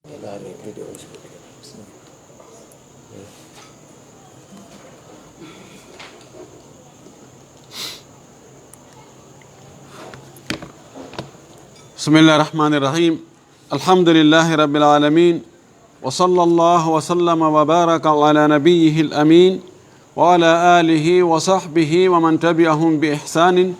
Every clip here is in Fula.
بسم الله الرحمن الرحيم الحمد لله رب العالمين وصلى الله وسلم وبارك على نبيه الأمين وعلى آله وصحبه ومن تبعهم بإحسان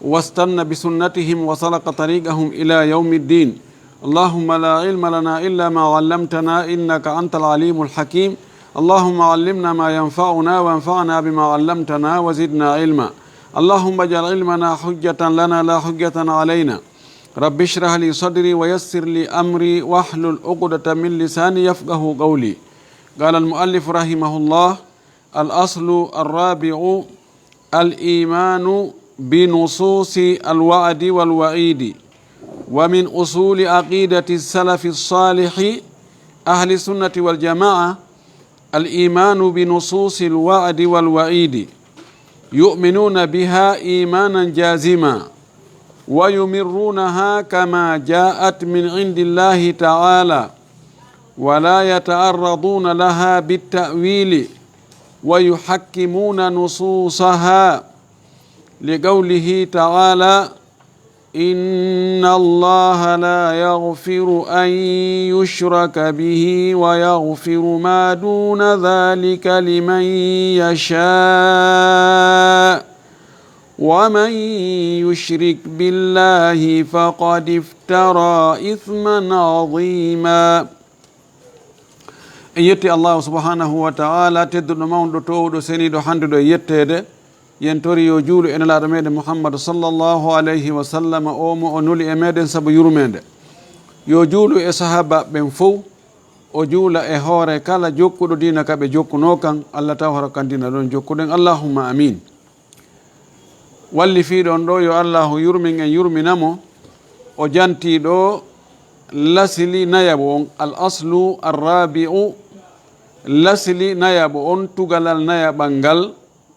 واستنى بسنتهم وسلك طريقهم إلى يوم الدين اللهم لا علم لنا إلا ما علمتنا إنك أنت العليم الحكيم اللهم علمنا ما ينفعنا وانفعنا بما علمتنا وزدنا علما اللهم اجعل علمنا حجة لنا لا حجة علينا رب اشرح لي صدري ويسر لي أمري واحلل عقدة من لساني يفقه قولي. قال المؤلف رحمه الله: الأصل الرابع الإيمان بنصوص الوعد والوعيد. ومن أصول عقيدة السلف الصالح أهل السنة والجماعة الإيمان بنصوص الوعد والوعيد، يؤمنون بها إيمانا جازما ويمرونها كما جاءت من عند الله تعالى، ولا يتعرضون لها بالتأويل ويحكمون نصوصها لقوله تعالى: إن الله لا يغفر أن يشرك به ويغفر ما دون ذلك لمن يشاء ومن يشرك بالله فقد افترى إثما عظيما. يتي الله سبحانه وتعالى تدن موندو تودو سنيدو حندو يتede yentori yo juulu en laaɗo meɗen Muhammadu sallallahu alayhi wa sallam o mo o nuli e meɗen sabu yurmede. Yo juulu e sahaba ɓen fof, o juula e hoore kala jokkuɗo dina ka ɓe jokkuno kan, Allah taw horo kan dina ɗon jokkuɗen, allahumma amin. Walli fiiɗon ɗo yo allahu yurmin en yurminamo, o jantiɗo lasili nayabo on, al aslu arrabi'u, lasili nayabo on, tugalal nayaɓal ngal,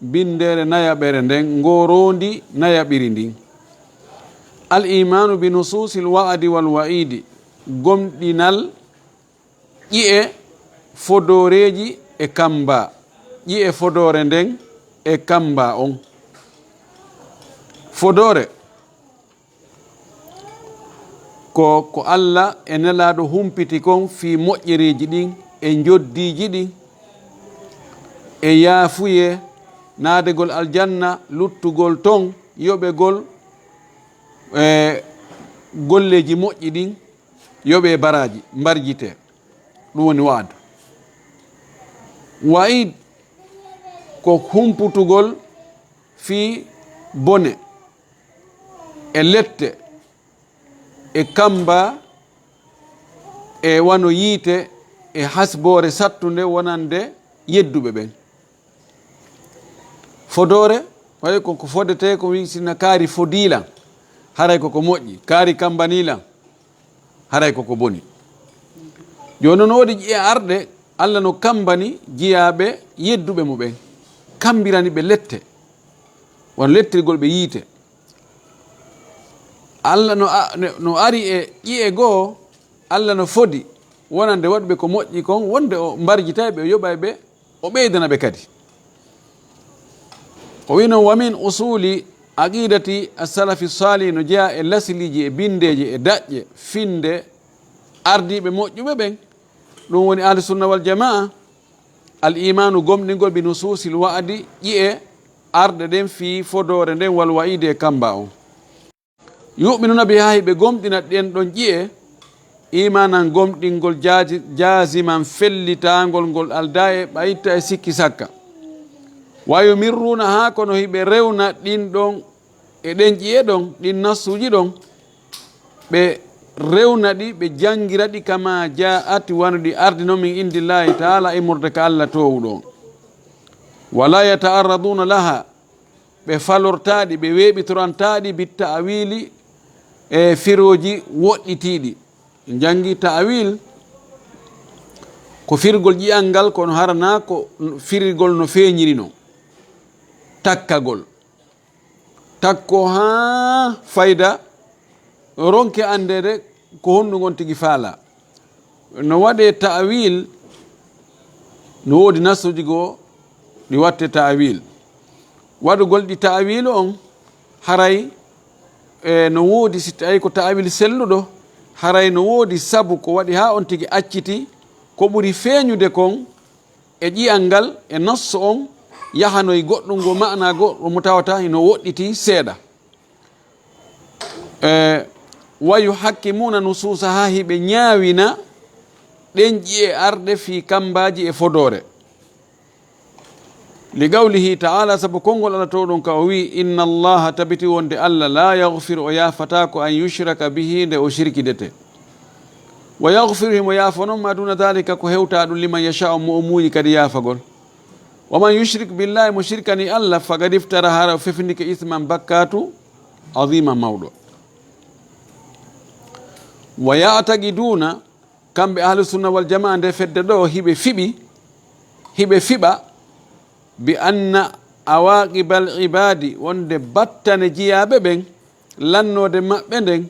bindere nayaɓere nden ngorondi nayaɓiri ndin. Al imanu bi nususil wa'adi wal wa'idi, gomɗinal ƴi'e fodoreji e kamba, ƴi'e fodore nden e kamba on. Fodore ko Allah e nelaɗo humpiti kon fi moƴƴereji ɗin e joddiji ɗin e yaafuye naadegol aljanna, luttugol ton, yoɓegol golleji moƴƴi ɗin, yoɓe baraji mbarjite, ɗum woni wa'd. Wa'id ko humputugol fi bone e lette e kamba e wano yiite e hasbore sattunde wonande yedduɓe ɓen. Fodore way koko fodete ko wi sina kaari fodilan haray koko moƴƴi, kaari kambanilan haray koko boni. Joni noon woodi ƴiye arɗe Allah no kambani jiyaɓe yedduɓe mo ɓen, kambirani ɓe lette, won lettirgol ɓe yiite. Allah no ari e ƴiye goo, Allah no fodi wonande waɗɓe ko moƴƴi kon, wonde o mbarjitayɓe, o yoɓay ɓe, o ɓeydana ɓe kadi. O wi noon: wa min usuli aqidati as-salafi salih, no jeeya e lasiliji e bindeji e daƴƴe finde ardiɓe moƴƴuɓe ɓen, ɗum woni ahlu sunna wal jamaa, al imanu gomɗingol bi nususil wa'adi, ƴi'e arde ɗen fi fodore nden wal wa'ide e kamba on. Yu'minuna biha, ɓe gomɗina ɗen ɗon ƴi'e imanan gomɗingol jaziman fellitangol ngol alda e ɓayitta e sikki sakka. Wa yumirruna ha, kono hiɓe rewna ɗin ɗon e ɗen ƴi'e ɗon, ɗin nassuji ɗon, ɓe rewna ɗi, ɓe jangira ɗi kama ja'at, wanuɗi ardi noon min indillahi ta'ala, immorde ka Allah towuɗon. Wala yata'arraduna laha, ɓe falortaɗi, ɓe weɓitorantaɗi bit ta'wili e firoji woɗɗitiɗi. Jangi ta'wil ko firgol ƴi'al ngal, kono harana ko firgol no feñiri no, takkagol, takko ha fayda ronke andede ko honɗum on tigi faala. no waɗe ta'wil no woodi nasuji goo ɗi watte ta'wil waɗugol ɗi ta'wil on haray no woodi si tawi ko ta'wil selluɗo haray no woodi sabu ko waɗi ha on tigi acciti ko ɓuri feeñude kon e ƴiyal ngal e nasso on yahanoye goɗɗum ngo ma'na goɗɗo mo tawata ino woɗɗiti seeɗa wa yuhakkimuna nususa ha hiɓe ñaawina ɗen ƴiye arɗe fi kambaji e fodore li gawlihi taala sabu konngol Allah to ɗum ka o wi inna allaha tabiti wonde Allah la yahfiru o yafata ko an yushraka bihi nde o shirkidete wa yahfiru himo yaafa noon ma duna dalika ko hewta ɗum liman yasha mo o muuyi kadi yaafagol wa man yushrik billahi mo shirkani Allah fagad iftara hara o fefnike ithman bakkatu azima mawɗo wa yatagiduna kamɓe ahlusunna wal jamaa nde fedde ɗo hiɓe fiɓa bi anna awaqibal ibadi wonde battane jiyaɓe ɓen lannode maɓɓe nden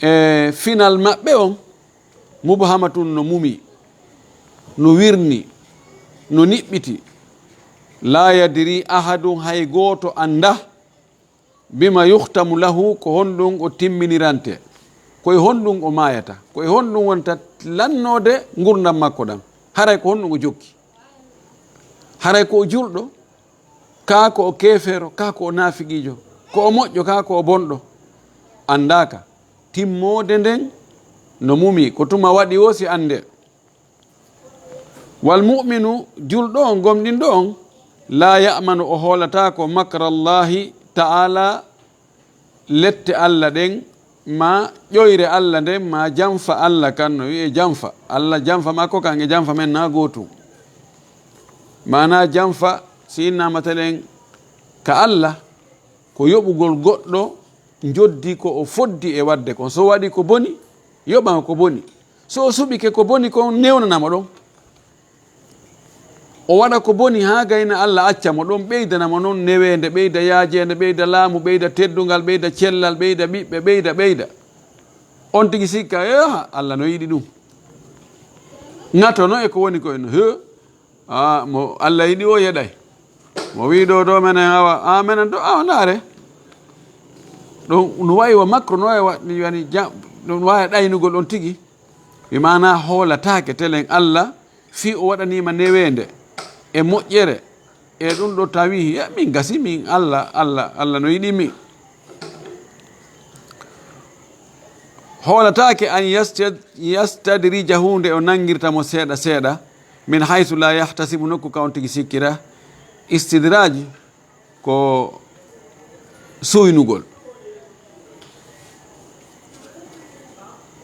e final maɓɓe on mubhamatun no mumi no wirni no niɓɓiti la yadiri ahadun hay gooto anda bima yuhtamu lahu ko honɗum o timminirante koye honɗum o mayata koye honɗum wonta lannode gurdam makko ɗam haray ko honɗum o jokki haray ko o julɗo ka ko o kefero ka ko o nafiqijo ko o moƴƴo ka ko o bonɗo andaka timmode nden no mumi ko tuma waɗi o si ande wal mu'minu julɗo on gomɗinɗo on la ya'manu o hoolata ko makrallahi ta'ala lette Allah ɗen ma ƴoyre Allah nden ma janfa Allah kan no wiye janfa Allah janfa makko kan e janfa men na gootum mana janfa si innama telen ka Allah ko yoɓugol goɗɗo joddi ko o foddi e wadde kon so waɗi ko boni yoɓama ko boni so o suɓike ko boni kon newnanamo ɗon o waɗa ko boni ha gayna Allah accamo ɗon ɓeydanamo noon newende ɓeyda yaajede ɓeyda laamu ɓeyda teddungal ɓeyda cellal ɓeyda ɓiɓɓe ɓeyda on tigi sikka Allah no yiɗi ɗum ngatono e ko woni ko en mo Allah yiɗi o yeɗay mo wi ɗo menen awa menen ɗo ndaare ɗum no wayi wa makro no wayi wani ɗum wawi ɗaynugol on tigi wi mana hoolatake telen Allah fi o waɗanima newende e moƴƴere e ɗum ɗo tawi min gasi min Allah no yiɗi min hoolatake an yastadrija hunde o nangirtamo seeɗa seeɗa min haysu la yahtasibu nokku ka on tigi sikkira istidraji ko suynugol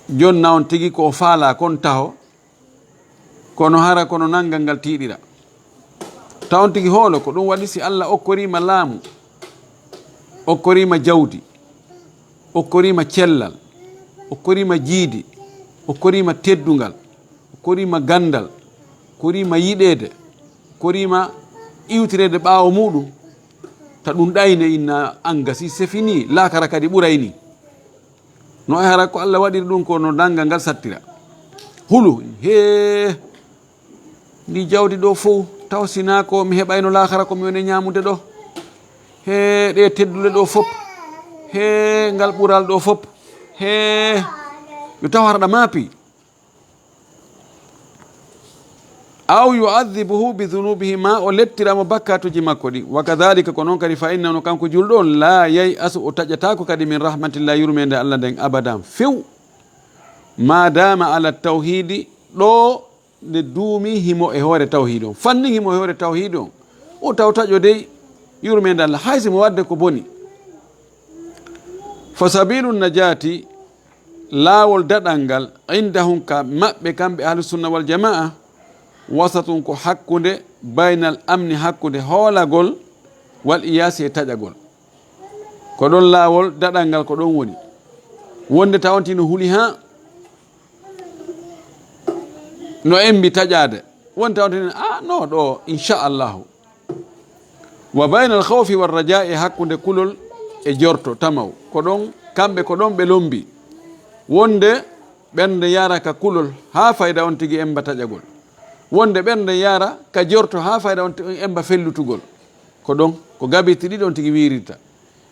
jonna on tigi ko faala kon taho kono hara kono nangal ngal tiiɗira taw on tigi hoolo ko ɗum waɗi si Allah okkorima laamu okkorima jawdi okkorima cellal okkorima jiidi okkorima teddungal okkorima gandal korima yiɗede korima iwtirede ɓaawo muɗum ta ɗum ɗayne inna angasi sefini lakara kadi ɓurayni no e hara ko Allah waɗiri ɗum ko no dangal ngal sattira hulu he ndi jawdi ɗo fof taw sina ko mi heɓayno lakara ko mi woni ñamude ɗo he ɗe teddule ɗo fop he ngal ɓural ɗo fop he yo taw harɗa maapi aw yu'adhibuhu bi dhunubihi ma o lettiramo bakkatuji makko ɗi wa kadhalika ko noon kadi fa innano kanko julɗo on la yey asu o taƴatako kadi min rahmatillah yurmede Allah nden abadan few ma dama ala tawhidi ɗo nde duumi himo e hoore tawhid on fanni himo e hoore tawhid on o taw taƴo dey yurmede Allah haysi mo wadde ko boni fa sabilu najati laawol daɗal ngal indahum ka maɓɓe kamɓe ahlusunna wal jamaa wasatun ko hakkude baynal amni hakkude hoolagol wal iyasi e taƴagol ko ɗon laawol daɗal ngal ko ɗon woni wonde tawantino huuli ha no embi taƴade wonde tawantino no ɗo inchallahu wa baynal khawfi wal raja e hakkude kulol e jorto tamaw ko ɗon kamɓe ko ɗon ɓe lombi wonde ɓernde yara ka kulol ha fayda on tigi emba taƴagol, wonde ɓernde yara ka jorto ha fayda on emba fellutugol. Ko ɗon ko gabiti ɗiɗi on tigi wirirta,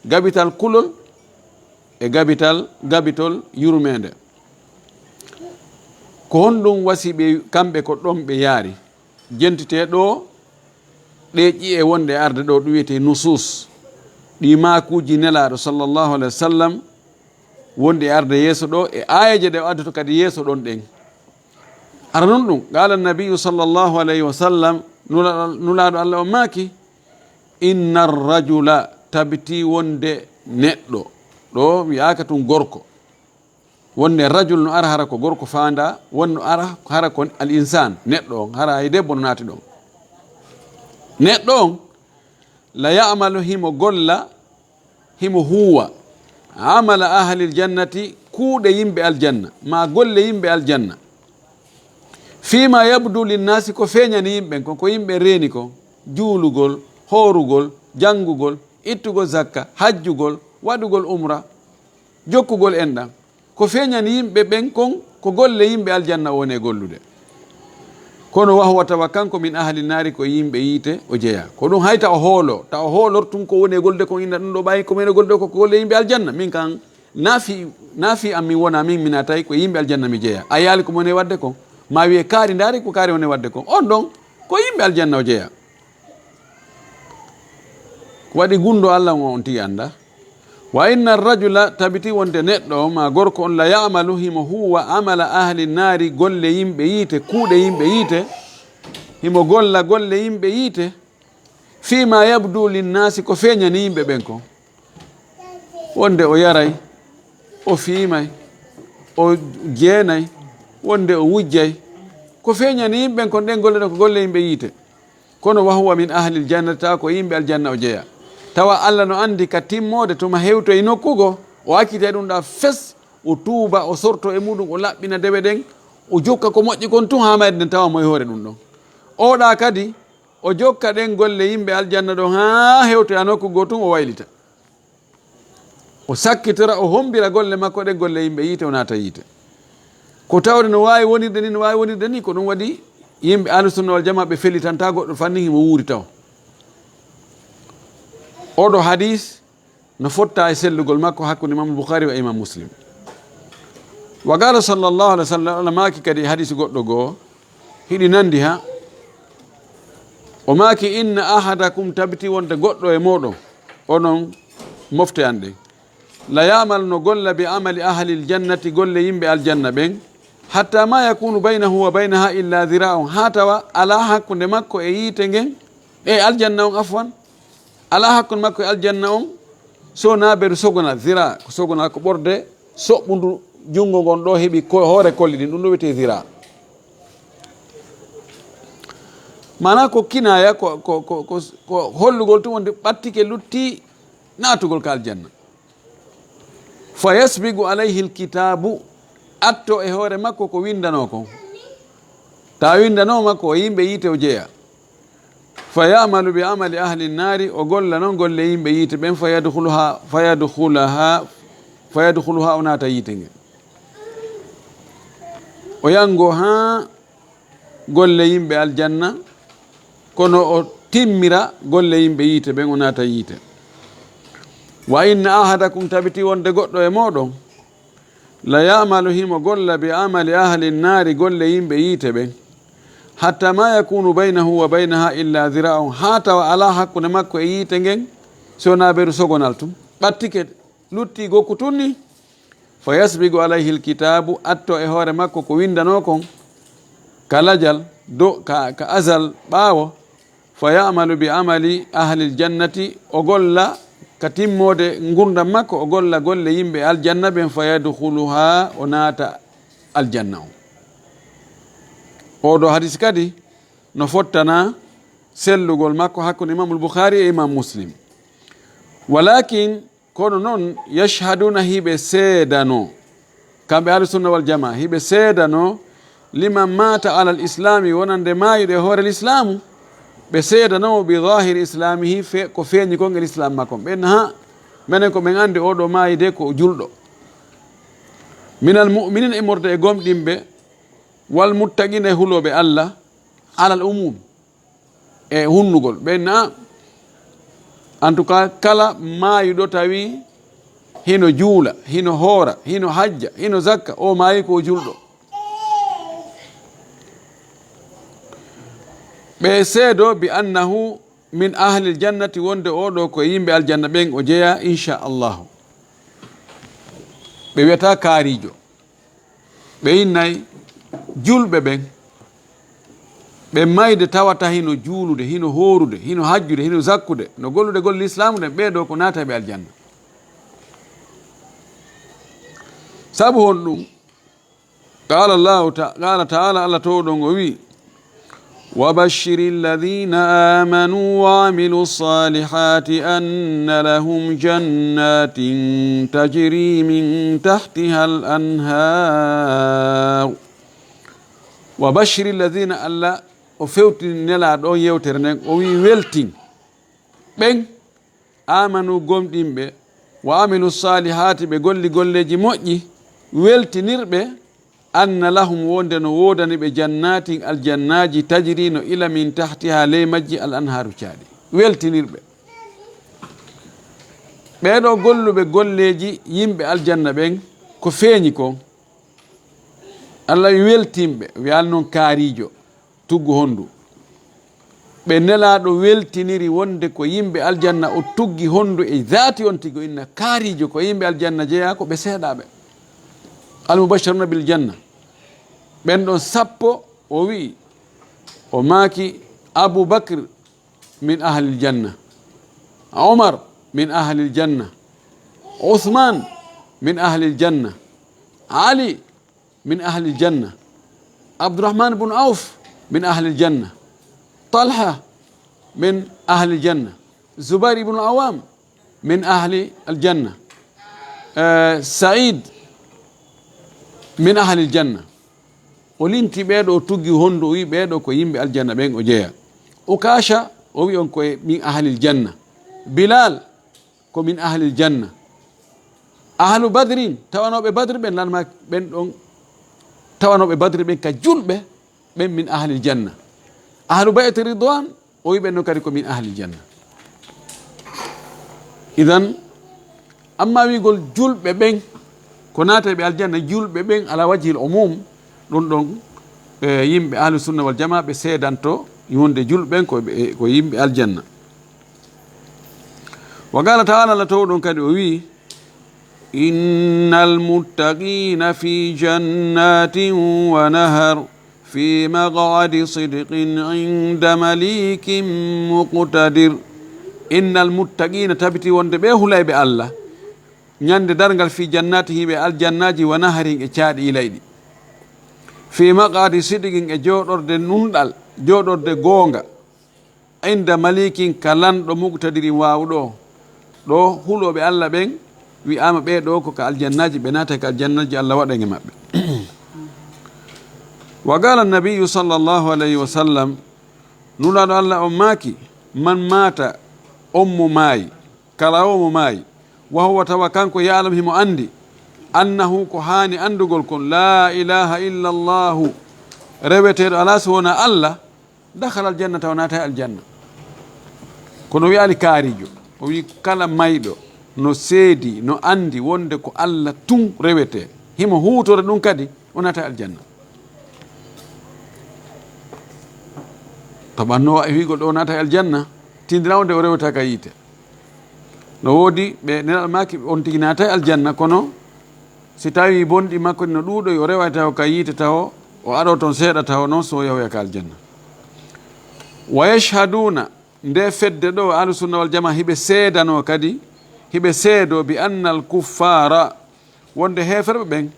gabital kulol e gabitol yurmede. Ko honɗum wasi ɓe kamɓe ko ɗon ɓe yaari jentite ɗo ɗe ƴi'e wonde arde ɗo ɗum wiyete nusus, ɗi makuji nelaɗo sallllahu alayhi wa sallam wonde arde yeeso ɗo e ayaje ɗe o addoto kadi yeeso ɗon ɗen. ara non ɗum qala nabiyu sallllahu alayhi wa sallam, nulaɗo Allah o maaki, inna arrajula, tabiti wonde neɗɗo, ɗo wiyaka tum gorko, wonde rajul no ara hara ko gorko fanda, wonno ara hara ko al insan, neɗɗo on hara hay debbo no naati ɗon. Neɗɗo on la ya'malu, himo golla, himo huwa amala ahlil jannati, kuuɗe yimɓe aljanna, ma golle yimɓe aljanna, fima yabdu linnasi, ko feeñani yimɓen kon, ko yimɓe reeni kon, juulugol, horugol, jangugol, ittugol zakka, hajjugol, waɗugol umra, jokkugol enɗam, ko feeñani yimɓe ɓen kon ko golle yimɓe aljanna woni gollude. Kono wahwa tawa kanko min ahli naari, ko yimɓe yiite o jeeya. Ko ɗum hayta o hoolo, ta o hoolortum ko woni golde kon, inna ɗum ɗo ɓayi ko mene golde ko golle yimɓe aljanna. Min kan naafi am min wona, min minatayi ko yimɓe aljanna mi jeeya. A yaali ko mone wadde kon, ma wiye kaari ndaari ko kaari woni wadde kon, on ɗon ko yimɓe aljanna o jeeya. Ko waɗi gundo Allah on tigi anda. Wa inna arrajula, tabiti wonde neɗɗo ma gorko on, la ya'malu, himo huwa amala ahli naari, golle yimɓe yiite, kuuɗe yimɓe yiite, himo golla golle yimɓe yiite, fima yabdu linnasi, ko feeñani yimɓe ɓen kon, wonde o yaray, o fiimay, o jeenay, wonde o wujjay, ko feeñani yimɓe kon, ɗen golle ɗen ko golle yimɓe yiite. Kono wahuwa min ahlil jannati, tawa ko yimɓe aljanna o jeeya. Tawa Allah no andi ka timmode tuma hewto e nokkugo, o akkite ɗum ɗa fes, o tuuba, o sorto e muɗum, o laɓɓina dewe ɗen, o jokka ko moƴƴi kon tun ha mayde nden tawa moye hoore ɗum ɗon. Oɗa kadi o jokka ɗen golle yimɓe aljanna ɗon ha hewto e nokkugo tun, o waylita, o sakkitira, o hombira golle makko ɗen golle yimɓe yiite, o naata yiite. Ko tawde no wawi wonirde ni, no wawi wonirde ni, ko ɗum waɗi yimɓe ahlusunna wal jama ɓe fellitanta goɗɗo fanni himo wuuri taw. Oɗo hadis no fotta e sellugol makko hakkude imam Bukhari wa imam Muslim. Wa qala sallallahu alaihi wasallam, Allah maaki kadi hadis goɗɗo goo hiɗi nandi ha, o maaki inna ahadakum, tabiti wonde goɗɗo e moɗon, onon mofte anɗen, la yamal, no golla bi amali ahlil jannati, golle yimɓe aljanna ɓen, hatta ma yakunu baynahu wa baynaha illa dhira'un, ha tawa ala hakkude makko e yiite ngen e aljanna on, afwan, ala hakkude makko e aljanna on, so naɓeru sogona, zira ko sogona ko ɓorde soɓɓundu jungo ngon ɗo heeɓi hoore kolli ɗin, ɗum ɗo wiyete zira. Mana ko kinaya ko hollugol tun wonde ɓattike lutti natugol ka aljanna. Fa yasbigu alayhi lkitabu, atto e hoore makko ko windano kon, ta windano makko o yimɓe yiite o jeeya. Fa ya'malu bi amali ahli nnaari, o golla noon golle yimɓe yiite ɓen, fa yadkhuluha o naata yiite nge, o yango ha golle yimɓe aljanna, kono o timmira golle yimɓe yiite ɓen, o naata yiite. Wa inna ahadakum, tabiti wonde goɗɗo e moɗon, la ya'malu, himo golla bi amali ahli nnaari, golle yimɓe yiite ɓen, hatta ma yakunu baynahu wa baynaha illa dhira'un, ha tawa ala hakkude makko e yiite ngen so naɓeru sogonal tum, ɓattike lutti gokku tunni. Fa yasbigu alayhi lkitabu, atto e hoore makko ko windano kon, ka lajal ka azal ɓaawo. Fa ya'malu bi amali ahli ljannati, o golla ka timmode gurdam makko, o golla golle yimɓe aljanna ɓen, fa yadkhuluha, o naata aljanna on. Oɗo hadis kadi no fottana sellugol makko hakkude imamul Bukhari e imam Muslim. Walakin kono noon yashhaduna, hiɓe seedano, kamɓe ahlusunna wal jama, hiɓe seedano liman mata ala lislami, wonande mayuɗe hoore l'islamu, ɓe seedanomo bi zahiri islamihi, ko feeñi kon e l'islam makko. Ɓen ha minen ko ɓen andi oɗo mayi de ko julɗo, minal mu'minin e morde e gomɗinɓe wal muttaqina e huloɓe Allah alal umum e hunnugol ɓenna en tout cas kala maayiɗo tawi hino juula hino hoora hino hajja hino zakka o maayi ko julɗo ɓe seedo bi annahu min ahlil jannati wonde oɗo ko yimɓe aljanna ɓen o jeeya inchallahu ɓe wiyata kaarijo ɓe innayi julɓe ɓen ɓe mayde tawata hino juulude hino hoorude hino hajjude hino zakkude no gollude golle l'islamu ɗen ɓeɗo ko naata ɓe aljanna sabu hon ɗum qala taala allah towɗon o wi وبشر الذين آمنوا وعملوا الصالحات أن لهم جنات تجري من تحتها الأنهار وبشر الذين ألا وفوت نلا دون يوترنك وي ويلتين بين آمنوا قوم ديمبه وعملوا الصالحات بقول جي موجي ويلتنيربه أن لهم وندن وودن بجنات الجنات تجري إلى من تحتها لمجي الأنهار شادي ويلتنيربه ɓeɗo golluɓe golleji yimɓe aljanna ɓen ko feeñi ko allah weltimɓe wiyal noon kaarijo tuggu hondu ɓe nelaɗo weltiniri wonde ko yimɓe aljanna o tuggi hondu e zati on tigo inna kaarijo ko yimɓe aljanna jeeya ko ɓe seeɗaɓe almubashiruna bil janna ɓen ɗon sappo o wi o maaki aboubacre min ahlil janna omar min ahlil janna ousmane min ahlil janna ali min ahlil janna abdourahmane bne auf min ahlil janna talha min ahlil janna zoubair ibnu awam min ahli aljanna saïd min ahlil janna o linti ɓeɗo o tuggi hondu o wi ɓeɗo ko yimɓe aljanna ɓen o jeeya ukasha o wi on koye min ahlil janna bilal ko min ahlil janna ahlu badrin tawanoɓe badre ɓen lanma ɓen ɗon tawanoɓe badre ɓen ka julɓe ɓen min ahlil janna ahlu bayt ridwan o wi ɓen noon kadi ko min ahlil janna idan amma wigol julɓe ɓen ko naata ɓe aljanna julɓe ɓen ala wajhil umum ɗum ɗon yimɓe ahlu sunna wal jama ɓe seedanto wonde julɓen ko yimɓe aljanna wa qala taala allah tow ɗon kadi o wi innal muttaqina fi jannatin wa nahar fi maq'adi sidqin inda malikin muqtadir innal muttaqina tabiti wonde ɓe hulayɓe allah ñande dargal fi jannati hiɓe aljannaji wa naharin e caaɗi ilayɗi fi maq'adi sidqin e joɗorde nunɗal joɗorde goonga inda malikin kalanɗo muqtadirin wawɗo ɗo huloɓe allah ɓen wiyama ɓeɗo ko ka aljannaji ɓe naata ka aljannaji allah waɗan e maɓɓe wa qala annabiyu sallllahu alayhi wa sallam nulaɗo allah on maaki man mata on mo maayi kala o mo maayi wa huwa tawa kanko yalam himo andi annahu ko hani andugol kon la ilaha illa llahu reweteɗo ala so wona allah dakhala aljanna taw naata e aljanna kono wiyali kaarijo o wi kala mayɗo no seedi no andi wonde ko allah tun rewete himo hutore ɗum kadi o naata e aljanna to ɓanno e wigol ɗo naata e aljanna tindira wonde o reweta ka yiite no woodi ɓe nenaɗo maki on tigi naata e aljanna kono si tawi bonɗi makko no ɗuuɗoy o rewa taw ka yiite taw o aɗo toon seeɗa taw noon so yahoya ka aljanna wa yashhaduna nde fedde ɗo ahlusunna wal jama hiɓe seedano kadi hiɓe seedo bi anna al kuffara wonde heferɓe ɓen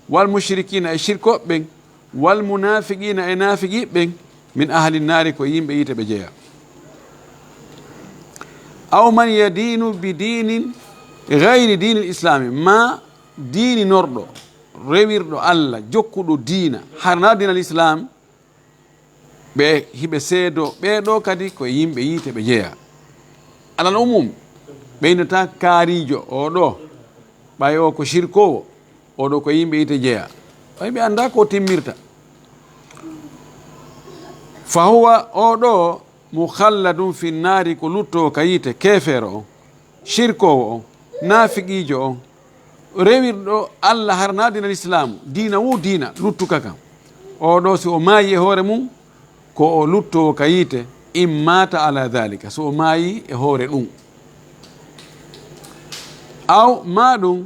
wal mushrikina e shirkoɓe ɓen wal munafiqina e nafiqi ɓen min ahli nari ko yimɓe yiite ɓe jeeya aw man yadinu bi dinin gayri dini l'islami ma diini norɗo rewirɗo allah jokkuɗo diina harna dina l'islam ɓe hiɓe seedo ɓeɗo kadi ko yimɓe yiite ɓe jeeya alal umum ɓeynata kaarijo oɗo ɓay o ko shirkowo oɗo ko yimɓe yite jeeya ay ɓe anda ko timmirta fa huwa oɗo mukhalladum fi nnari ko luttowo ka yite kefeero on shirkowo on nafiqijo on rewirɗo allah harna dina l'islamu dina wu dina luttuka kam oɗo si o maayi e hoore mum ko o luttowo ka yite immata ala dhalika so o maayi e hoore ɗum aw ma ɗum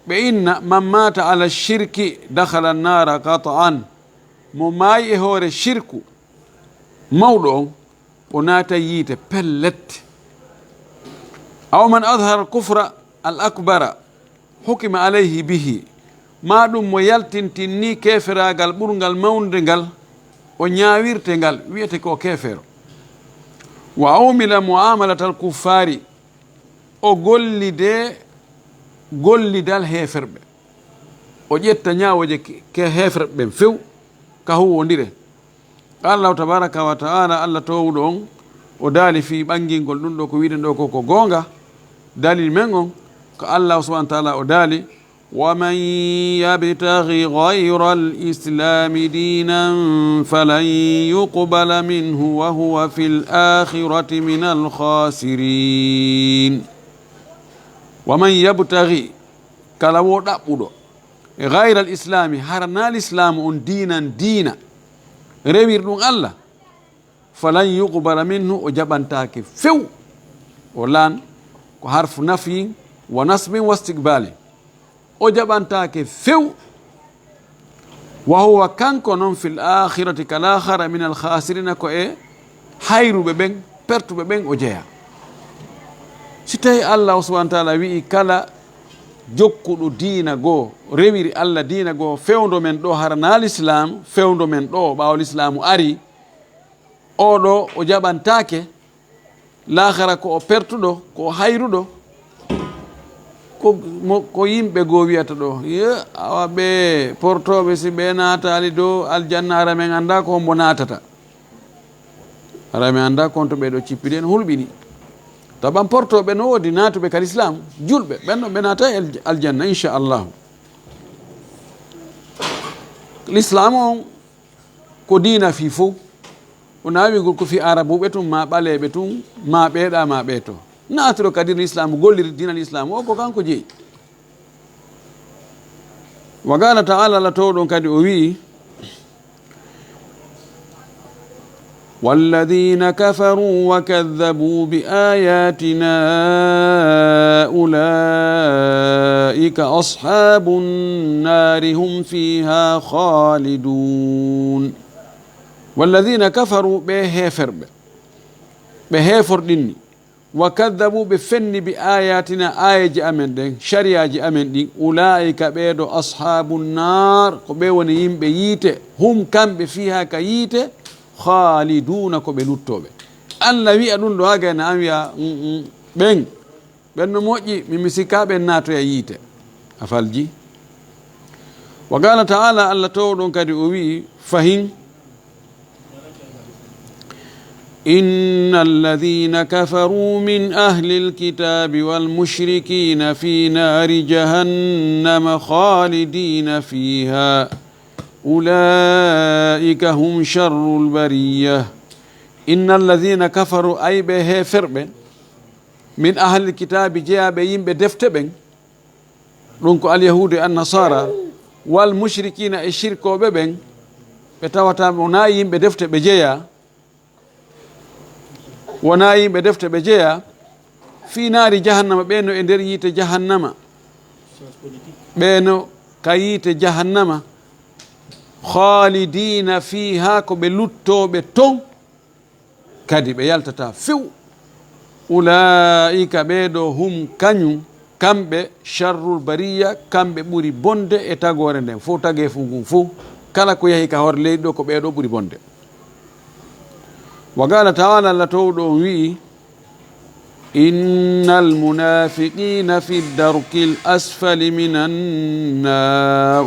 ɓe inna man mata ala shirki dakhala nnara qata'an mo maayi e hoore shirku mawɗo on o naata yiite pellet aw man adhara kufra al akbara hukima alayhi bihi ma ɗum mo yaltintinni keferagal ɓurgal mawde ngal o ñawirte ngal wiyete ko kefero wa umila muamalatal kuffari o gollidal heferɓe o ƴetta ñawoje ke heferɓe ɓen few ka huwodire allahu tabaraka wa taala allah towɗo on o daali fi ɓangingol ɗum ɗo ko wiɗen ɗo koko gonga dalil men on ko allah subahana taala o daali waman yabtagi gayra alislami dinan falan yuqbala minhu wa huwa fi l'akhirati min alkhasirin waman yabtagi kala wo ɗaɓɓuɗo gayra alislami harana l'islamu on dinan dina rewir ɗum allah falan yuqbala minhu o jaɓantake few o lan ko harfu nafyin wa nasbin wa istiqbali o jaɓantake few wa huwa kanko noon fi l'akhirati kalakhara min alkhasirina ko e hayruɓe ɓen pertuɓe ɓen o jeeya si tawi allah subahana taala wi'i kala jokkuɗo diina goo rewiri allah diina goo fewdo men ɗo harana l'islam fewdo men ɗo ɓawo l'islamu ari oɗo o jaɓantake lahara ko o pertuɗo ko hayruɗo ko yimɓe goo wiyata ɗo awa ɓe portoɓe si ɓe natali dow aljanna ara men anda ko hombo natata ara men anda konto ɓeɗo cippiri en hulɓini taɓan portoɓe no wodi natuɓe kal islamu julɓe ɓenɗo ɓe nata e aljanna inchallahu l'islamu on ko dina fi fo o nawigol ko fi arabuɓe tum ma ɓaleɓe tum ma ɓeeɗa ma ɓeeto natiro kadi l'islamu golliri dina l'islamu o ko kanko jeeyi wa qala taala allah towɗon kadi o wii والذين كفروا وكذبوا بآياتنا أولئك أصحاب النار هم فيها خالدون والذين كفروا بهفر ديني وكذبوا بفن بآياتنا آية أمن دين شريعة أمن دين أولئك بيدو أصحاب النار كبيون يمبييت هم كم فيها كييت khaliduna ko ɓe luttoɓe allah wiya ɗum ɗo hagane an wiya ɓen no moƴƴi mimi sikka ɓen natoya yiite a falji wa qala taala allah towɗon kadi o wi fahin inna alladhina kafaru min ahli alkitabi walmushrikina fi nari jahannama khalidina fiha أولئك هم شر البرية إن الذين كفروا أي به فرب من أهل الكتاب جاء بهم بدفتبن رنكو اليهود النصارى والمشركين الشرك ببن بتواتا ونايم بدفت بجيا ونايم بدفت بجيا في نار جهنم بينو اندريت جهنم بينو كايت جهنم khalidina fiha ko ɓe luttoɓe ton kadi ɓe yaltata few ulaika ɓeɗo hum kañum kamɓe sharrul bariya kamɓe ɓuri bonde e tagore nden fo tage fu ngun fo kala ko yahi ka hoore leydi ɗo ko ɓeɗo ɓuri bonde wa qala taala allah towɗo on wi'i inna almunafiqina fi darki l asfali min annar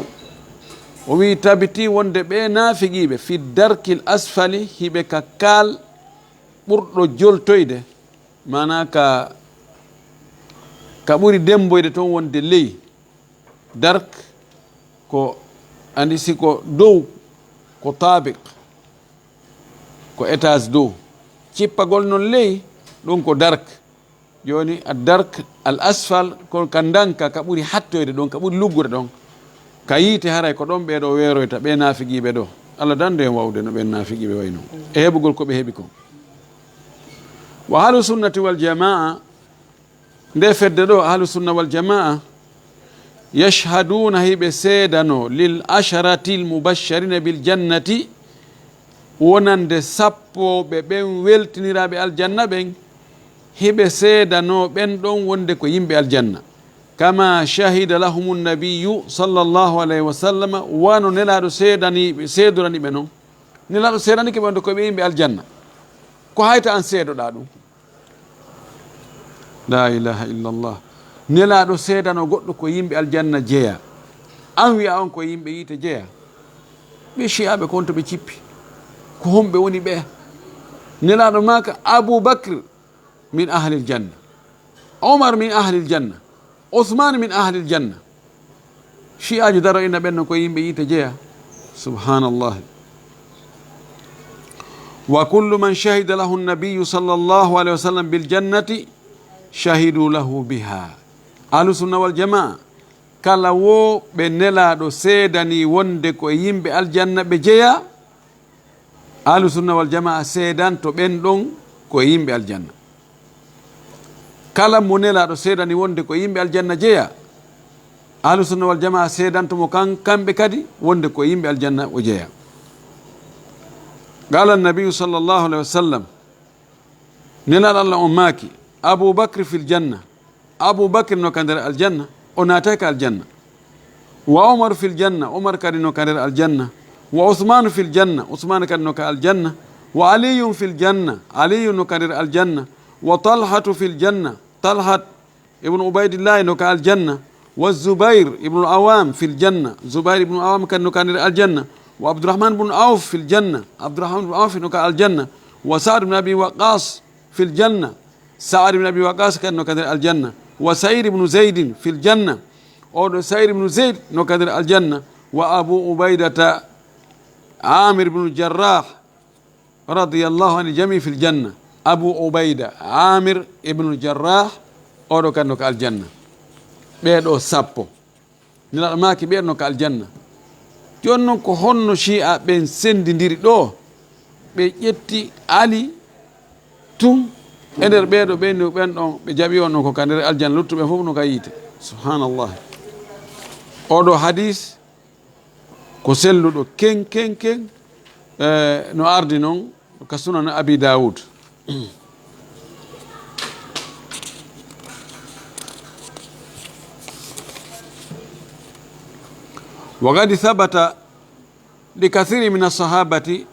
o wi tabiti wonde ɓe naafiqiɓe fi darkil asfali hiɓe ka kaal ɓurɗo joltoyde mana ka ɓuri demboyde toon wonde ley dark ko andi siko dow ko tabiq ko étage dow cippagol noon ley ɗum ko dark joni a dark al asfal ko ka danka ka ɓuuri hattoyde ɗon ka ɓuuri luggude ɗon ka yiite haray ko ɗon ɓeɗo weeroyta ɓe naafigiɓe ɗo Allah dande en wawde no ɓen naafigiɓe wayno e heɓugol koɓe heeɓi ko wa ahlu sunnati wal jamaa nde fedde ɗo ahlu sunna wal jamaa yashhaduna hiɓe seedano lil asharati l mubashsharina bil jannati wonande sappoɓe ɓen weltiniraɓe aljanna ɓen hiɓe seedano ɓen ɗon wonde ko yimɓe aljanna kama shahida lahum nabiyu sallllahu alayhi wa sallam wano nelaɗo seedoraniɓe noon nelaɗo seedanike ɓe wonde koɓe yimɓe aljanna ko hayta an seedoɗa ɗum la ilaha illallah nelaɗo seedano goɗɗo ko yimɓe aljanna jeeya an wiya on ko yimɓe yiite jeeya ɓe chiaɓe kon to ɓe cippi ko homɓe woni ɓe nelaɗo maka aboubacre min ahlil janna omar min ahlil janna ousmane min ahlil janna chiaji daro ina ɓenno ko yimɓe yiite jeeya subhanallah wa kullu man shahida lahu nabiyu sallllahu alayhi wa sallam bil jannati shahidu lahu biha ahlusunna wal jamaa kala wo ɓe nelaɗo seedani wonde ko yimɓe aljanna ɓe jeeya ahlusunna wal jamaa seedanto ɓen ɗon ko yimɓe aljanna kala mo nelaɗo seedani wonde ko yimɓe aljanna jeeya ahlusunna wal jamaa seedantomo kamɓe kadi wonde ko yimɓe aljanna o jeeya qala annabiyu sallllahu alayhi wa sallam nelaɗo allah on maaki aboubacre fil janna aboubacre no ka nder aljanna o naatay ka aljanna wa omaru fil janna omar kadi no ka nder aljanna wa ousmanu fil janna ousmane kadi no ka aljanna wa aliyun fil janna aliyu no ka nder aljanna wa talhatu fil janna talhat ibnu ubaidillahi no ka aljanna wa zubair ibnu awam fil janna zubair ibnu awam kadi no ka nder aljanna wa abdourahman ibnu auf fil janna abdourahman ibnu auf no ka aljanna wa saad ibnu abi waqas fil janna saad ibnu abi waqas kadi no ka nder aljanna wa saïd ibnu zeydin fil janna oɗo saïd ibnu zeyd no ka nder aljanna wa abu ubaidata amir ibnu jarrah radiallahu ani jami fil janna abu ubaida amir ibnu jarrah oɗo kadi no ka aljanna ɓeɗo sappo nelaɗo maki ɓeɗo no ka aljanna joni noon ko honno chia ɓen sendidiri ɗo ɓe ƴetti ali tun e nder ɓeeɗo ɓenni ɓen ɗon ɓe jaɓi on ɗon ko ka nder aljanna luttuɓe fof no ka yiite subhanallah oɗo hadis ko selluɗo ken no ardi noon ka sunan abi daoud wa qad thabata li kathiri min alsahabati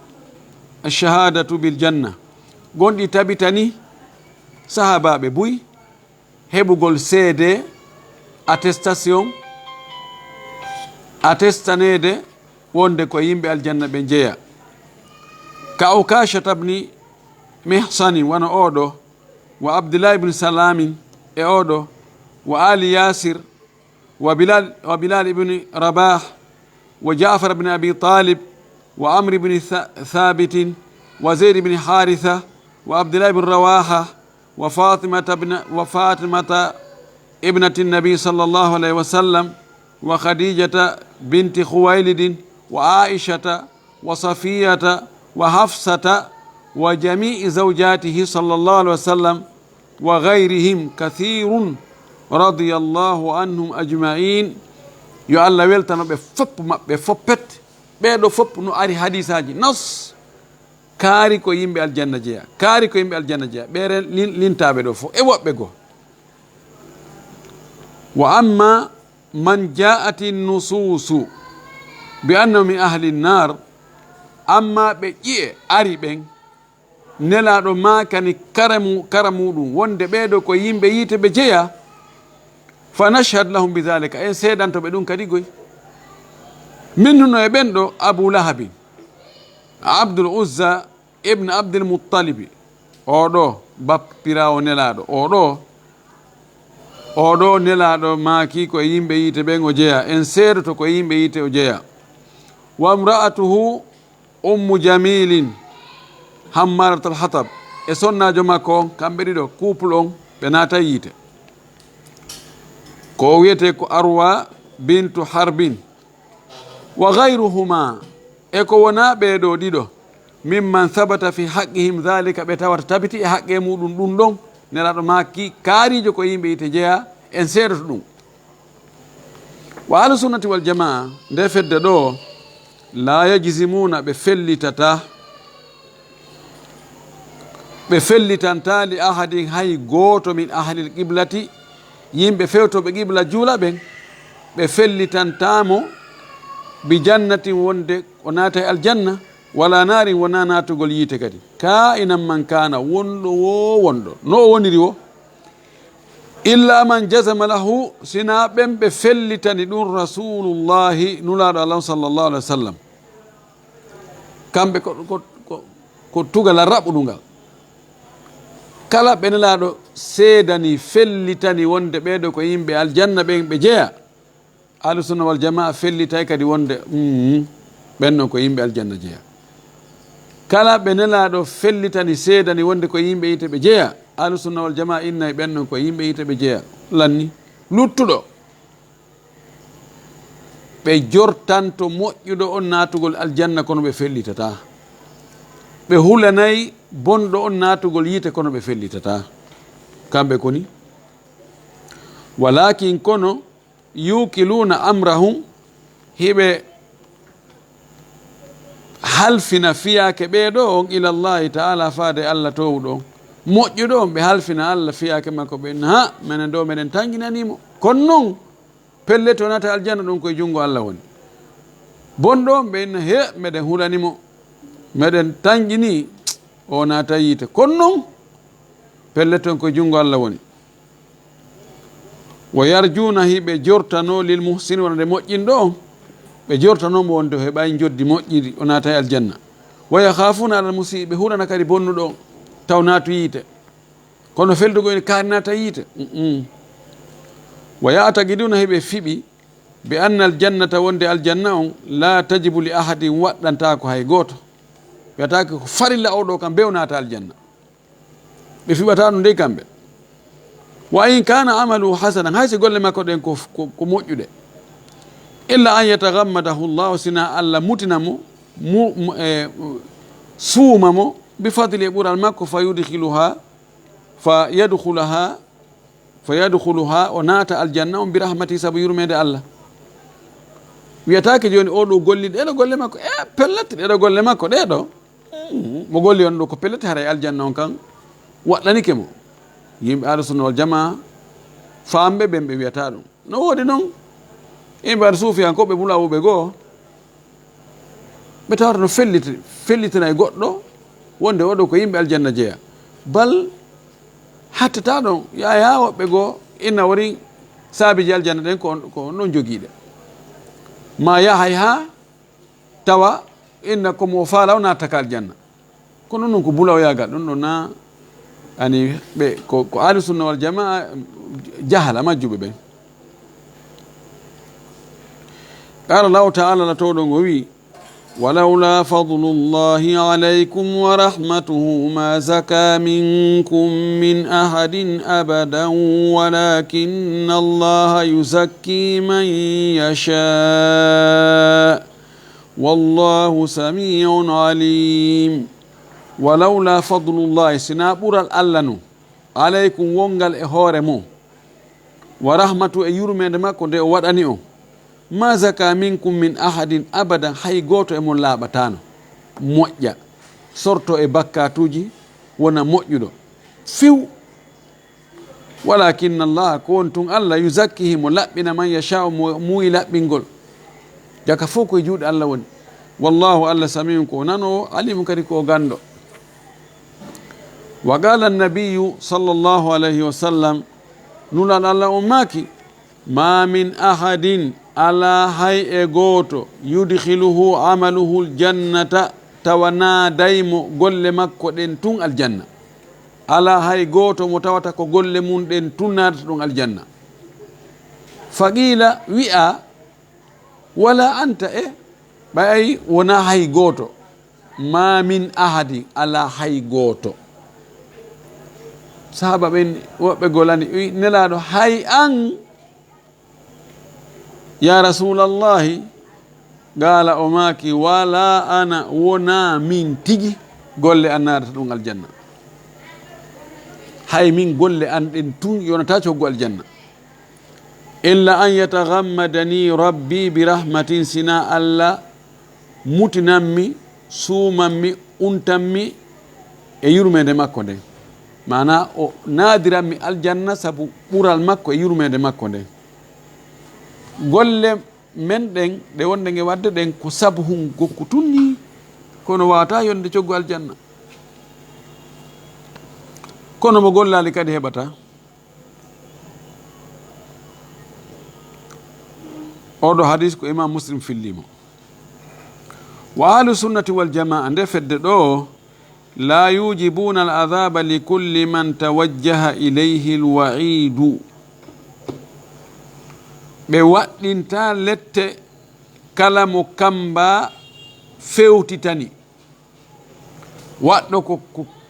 alshahadatu biljanna gonɗi tabitani sahabaɓe buy heɓugol seede attestation attestanede wonde ko yimɓe aljanna ɓe jeeya ka ukashata bni mihsani wona oɗo wa abdullah ibne salamin e oɗo wa ali yasir wa bilal ibne rabah wa jafar bne abi talib wa amri bne thabitin wa zeyd bne haritha wa abdullah ibne rawaha wa fatimata ibnati nabi sallllahu alayhi wa sallam wa khadijata binti khuwaylidin wa aishata wa safiyata wa hafsata wa jamii zawjatihi sallllahu alayhi wa sallam wa gayrihim kathirun radiyallahu anhum ajmain yo allah weltano ɓe fopp maɓɓe foppet ɓeɗo fopp no ari hadisaji nas kaari ko yimɓe aljanna jeeya kaari ko yimɓe aljanna jeeya ɓere lintaɓe ɗo fof e woɓɓe goo wa amma man jaati nususu bi annahu min ahli nnar amma ɓe ƴiye ari ɓen nelaɗo makani kara muɗum wonde ɓeɗo ko yimɓe yiite ɓe jeeya fa nashhad lahum bidhalika en seedantoɓe ɗum kadi goy min huno e ɓen ɗo abou lahabin abdoul uzza ibne abdul muttalibi oɗo bappirawo nelaɗo oɗo oɗo nelaɗo maaki ko yimɓe yite ɓen o jeeya en seedoto ko yimɓe yite o jeeya wa mra'atuhu ummu jamilin hammaratal hatab e sonnajo makko on kamɓe ɗiɗo couple on ɓe naata yiite ko wiyete ko arwa bintu harbin wa gayruhuma e ko wona ɓeeɗo ɗiɗo mimman sabata fi haqqihim dhalika ɓe tawata tabiti e haqqe muɗum ɗum ɗon nelaɗo makki kaarijo ko yimɓe yite jeeya en seedoto ɗum wa ahlu sunnati wal jamaa nde fedde ɗo la yajzimuna ɓe fellitanta li ahadin hay gooto min ahlil qiblati yimɓe fewtoɓe qibla juula ɓen ɓe fellitantamo bi jannatin wonde o naata e aljanna wala naarin wona naatugol yiite kadi ka inan man kana wonɗo wo wonɗo no o woniri o illa man jazama lahu sina ɓen ɓe fellitani ɗum rasulullahi nulaɗo allah sallllahu alih wa sallam kamɓe ko tugal a raɓɓuɗungal kala ɓe nelaɗo seedani fellitani wonde ɓeɗo ko yimɓe aljanna ɓen ɓe jeeya ahlusunna wal jamaa fellitay kadi wonde ɓennon ko yimɓe aljanna jeeya kala ɓe nelaɗo fellitani seedani wonde ko yimɓe yite ɓe jeeya ahlusunna wal jamaa innayi ɓennon ko yimɓe yite ɓe jeeya lanni luttuɗo ɓe jortanto moƴƴuɗo on naatugol aljanna kono ɓe fellitata ɓe hulanayi bonɗo on naatugol yiite kono ɓe fellitata kamɓe koni walakin kono yukiluna amrahum hiɓe halfina fiyake ɓeeɗo on ilallahi taala faade allah towɗo moƴƴuɗo on ɓe halfina allah fiyake makko ɓe ha minen ɗo meɗen tanginanimo kono noon pelle to nata aljanna ɗum koye junngo allah woni bonɗo on ɓe inna he meɗen hulanimo meɗen tanƴini o naata yiite kono noon pelle ton koye junngo allah woni wa yarjuna hiɓe jortano lil muhsini wonde moƴƴinɗo on ɓe jortanomo wonde o heɓay joddi moƴƴiri o naata e aljanna wa yakhafuna alal musii ɓe hulana kadi bonnuɗo on taw naatu yiite kono feldugo ene kaari naata yiite wa yataqiduna hiɓe fiɓi bi anna aljannata wonde aljanna on la tajibu li ahadin waɗɗantako hay gooto wiyatake ko farilla oɗo kam bewnata aljanna ɓe fiɓata ɗum ndey kamɓe wa in kana amalu hasanan haysi golle makko ɗen ko moƴƴuɗe illa an yatagammadahu llahu sina allah mutinamo suumamo bi fadli e ɓural makko fa yadkhuluha o naata aljanna on bi rahmati sabu yurmede allah wiyatake joni oɗo golli ɗeɗo golle makko pellete ɗeɗo golle makko ɗeɗo mo golli on ɗo ko pellete haray aljanna on kan waɗɗanike mo yimɓe ahlusunna wal jamaa famɓe ɓen ɓe wiyata ɗum no woodi noon yimɓe aɗa suufiyankoɓe ɓulawuɓe goo ɓe tawata no fellitina e goɗɗo wonde oɗo ko yimɓe aljanna jeeya bal hattata ɗon yaya woɓɓe goo inna wari saabiji aljanna ɗen ko noon jogiiɗe ma yahay ha tawa inna komo faalaw natta ka aljanna kono noon ko bulawoyagal ɗum ɗo na ani ɓe ko ahlusunna wal jamaa jahala majjuɓe ɓen qala llahu taala latowɗon o wi walawla fadlullahi alaykum wa rahmatuhu ma zaka minkum min ahadin abadan walakinna allaha yuzakki man yasha wallahu samiun alim walawla fadlullahi sina ɓural allah no alaykum wongal e hoore mo wa rahmatu e yurmede makko nde o waɗani on ma zaka minkum min ahadin abadan hay goto e mon laaɓatano moƴƴa sorto e bakkatuji wona moƴƴuɗo fiw walakinna allaha ko won tun allah yuzakkihi mo laɓɓina man yashau mo muuyi laɓɓingol jaka fof koye juuɗe allah woni wallahu allah samiun ko nano alimu kadi ko gando wa qala annabiyu sallllahu alayhi wa sallam nulaɗo allah on maaki ma min ahadin ala hay e gooto yudkhiluhu amaluhu ljannata tawa naadaymo golle makko ɗen tun aljanna ala hay gooto mo tawata ko golle mum ɗen tun naadata ɗum aljanna faqila wi'a wala anta ɓay wona hay gooto ma min ahadi ala hay gooto sahaba ɓen woɓɓe golani wi nelaɗo hay an ya rasulallahi gala o maki wala ana wona min tigi golle an nadata ɗum aljanna hay min golle an ɗen tun yonata coggo aljanna illa an yatagammadani rabbi bi rahmatin sina allah mutinanmi suumanmi untanmi e yurmede makko nden mana o nadiranmi aljanna sabu ɓural makko e yurmede makko nden golle men ɗen ɗe wonde nge wadde ɗen ko sabu hun gokku tunni kono wawata yonde coggo aljanna kono mo gollali kadi heɓata oɗo hadis ko imam muslim fillimo wa ahlu sunnati wal jamaa nde fedde ɗo la yujibuna al adaba li kulli man tawajjaha ilayhi al wa'idu ɓe waɗɗinta lette kala mo kamba fewtitani waɗɗo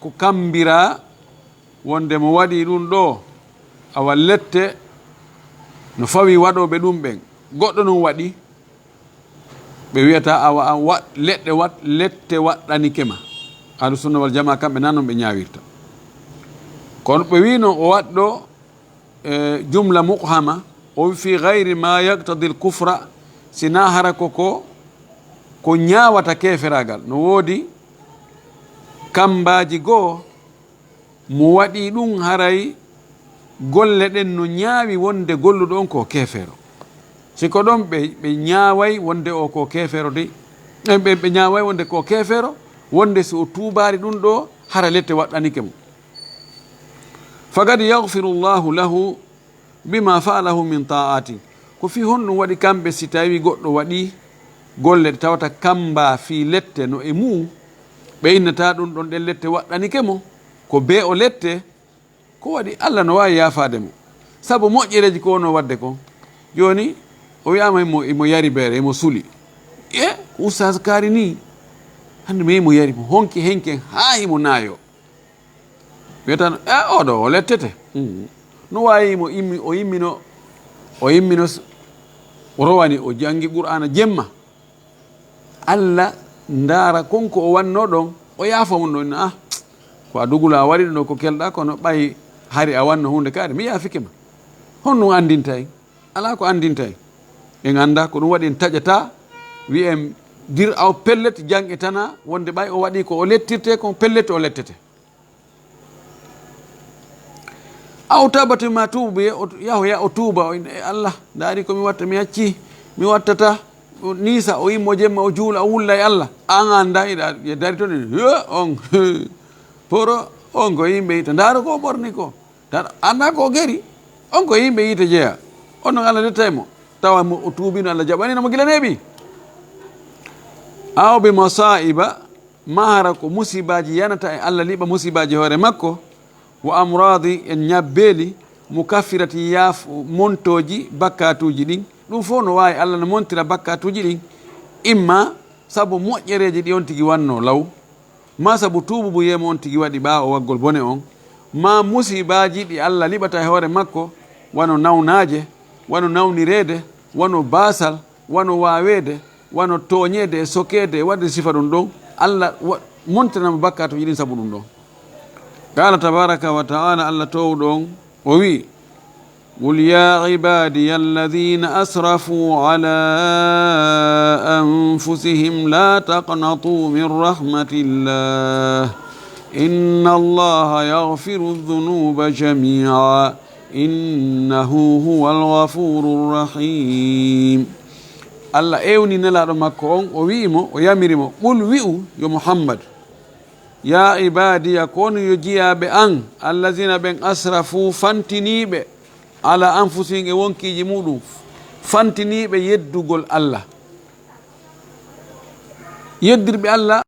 ko kambira wonde mo waɗi ɗum ɗo awa lette no fawi waɗoɓe ɗum ɓen goɗɗo non waɗi ɓe wiyata awa lette waɗɗanike ma ahlu sunna wal jama kamɓe nan noon ɓe ñawirta kono ɓe wino o waɗɗo jumla muqhama o fi gayri ma yaqtadi l kufra sina hara ko ñawata keferagal no woodi kambaji goo mo waɗi ɗum haray golle ɗen no ñaawi wonde golluɗo on ko kefero siko ɗon ɓe ñaaway wonde o ko kefero de ɓe ñaaway wonde ko kefero wonde so o tuubari ɗum ɗo hara lette waɗɗanike mo fagad yagfiru llahu lahu bima faalahu min ta'ati ko fi honɗum waɗi kamɓe si tawi goɗɗo waɗi golle ɗe tawata kamba fi lette no e mum ɓe innata ɗum ɗon ɗen lette waɗɗanike mo ko be o lette ko waɗi allah no wawi yafade mo saabu moƴƴereji ko wono wadde ko joni o wiyama imo yari beere imo suuli oustage kaari ni hande mi imo yari mo honki henken ha himo naayo wiyatan oɗo o lettete no wawi o yimmino o rowani o jangi qur'ana jemma allah ndaara konko o wanno ɗon o yaafa mum ɗon ko a dugula a waɗi ɗo ko kelɗa kono ɓay hari a wanno hunde kaari mi yaafike ma honɗum andinta en ala ko andinta en en anda ko ɗum waɗi en taƴata wiyen dir aw pellet jange tana wonde ɓay o waɗi ko o lettirte ko pellet o lettete aw tabati ma tuuba yahoya o tuuba allah daari komi watta mi hacci mi wattata nisa o yimmo jemma o juula o wulla e allah an anda e dari toon on poro on ko yimɓe yita ndaaro ko ɓorni ko anda ko geri on ko yimɓe yita jeeya on noon allah detta mo tawa o tuubino allah jaɓaninamo gila neeɓi aw be masaiba mahara ko musibaji yanata e allah liɓa musibaji hoore makko wa amradi en ñabbeeli mukaffirati yaaf montoji bakkatuji ɗin ɗum fof no wawi allah no montira bakkatuji ɗin imma saabu moƴƴereji ɗi on tigui wanno law ma saabu tuububu yemo on tigui waɗi ɓaawo waggol bone on ma musibaji ɗi allah liɓata e hoore makko wano nawnaje wano nawnirede wano basal wano wawede wano toñede e sokede e wadde sifa ɗum ɗon allah montanamo bakkatuji ɗin saabu ɗum ɗon qala tabaraka wa taala allah towɗon o wi qul ya ibadiya alladina asrafuu ala anfusihim la taqnatuu min rahmatillah inna allaha yagfiru dhunuba jamia innahu huwa alghafuru rrahim allah ewni nelaɗo makko on o wi'imo o yamirimo qul wi'u yo muhammad ya ibadiya kono yo jiyaɓe an allahina ɓen asrafu fantiniɓe ala anfusihim e wonkiji muɗum fantiniɓe yeddugol allah yeddirɓe allah